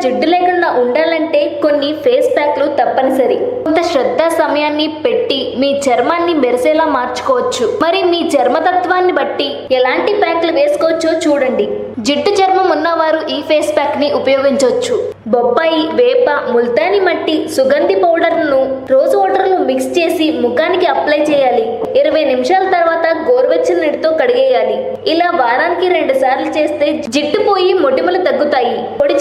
జిడ్డు లేకుండా ఉండాలంటే కొన్ని ఫేస్ ప్యాక్లు తప్పనిసరి. కొంత శ్రద్ధ సమయాన్ని పెట్టి మీ చర్మాన్ని మెరిసేలా మార్చుకోవచ్చు. మరి మీ చర్మతత్వాన్ని బట్టి ఎలాంటి ప్యాక్లు వేసుకోవచ్చో చూడండి. జిడ్డు చర్మం ఉన్నవారు ఈ ఫేస్ ప్యాక్ ని ఉపయోగించవచ్చు. బొప్పాయి, వేప, ముల్తాని మట్టి, సుగంధి పౌడర్ను రోజు వాటర్లో మిక్స్ చేసి ముఖానికి అప్లై చేయాలి. 20 నిమిషాల తర్వాత గోరువెచ్చని నీటితో కడిగేయాలి. ఇలా వారానికి 2 సార్లు చేస్తే జిడ్డు పోయి మొటిమలు తగ్గుతాయి. పొడి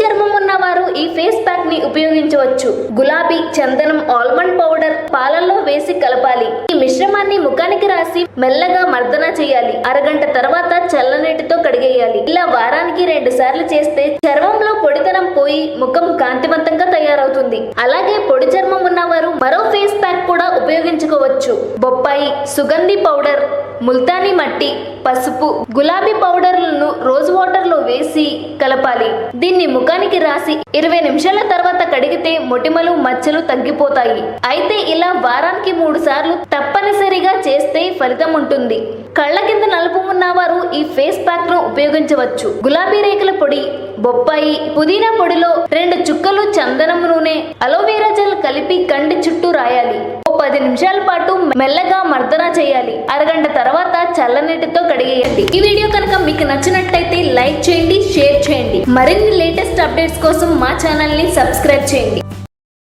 చర్మం ఉన్నవారు ఈ ఫేస్ ప్యాక్ ని ఉపయోగించవచ్చు. గులాబీ, చందనం, ఆల్మండ్ పౌడర్ పాలల్లో వేసి కలపాలి. ఈ మిశ్రమాన్ని ముఖానికి రాసి మెల్లగా మర్దన చేయాలి. అరగంట తర్వాత చల్లనీటితో కడిగేయాలి. ఇలా వారానికి 2 సార్లు చేస్తే చర్మంలో పొడితనం పోయి ముఖం కాంతివంతంగా తయారవుతుంది. అలాగే పొడి చర్మం ఉన్నవారు మరో ఫేస్ ప్యాక్ కూడా ఉపయోగించుకోవచ్చు. బొప్పాయి, సుగంధి పౌడర్, ముల్తానీ మట్టి, పసుపు, గులాబీ పౌడర్లను రోజ్ వాటర్ లో వేసి కలపాలి. దీన్ని ముఖానికి రాసి 20 నిమిషాల తర్వాత కడిగితే మొటిమలు, మచ్చలు తగ్గిపోతాయి. అయితే ఇలా వారానికి 3 సార్లు తప్పనిసరిగా చేస్తే ఫలితం ఉంటుంది. కళ్ళ కింద నలుపు ఉన్నవారు ఈ ఫేస్ ప్యాక్ ను ఉపయోగించవచ్చు. గులాబీ రేకుల పొడి, బొప్పాయి, పుదీనా పొడిలో 2 చుక్కలు చందనం నూనె, అలోవెరా జెల్ కలిపి కంటి చుట్టూ రాయాలి. 10 నిమిషాల పాటు మెల్లగా మర్దన చేయాలి. అరగంట తర్వాత చల్లనీటితో కడిగేయండి. ఈ వీడియో కనుక మీకు నచ్చినట్లయితే లైక్ చేయండి, షేర్ చేయండి. మరిన్ని లేటెస్ట్ అప్డేట్స్ కోసం మా ఛానల్ ని సబ్స్క్రైబ్ చేయండి.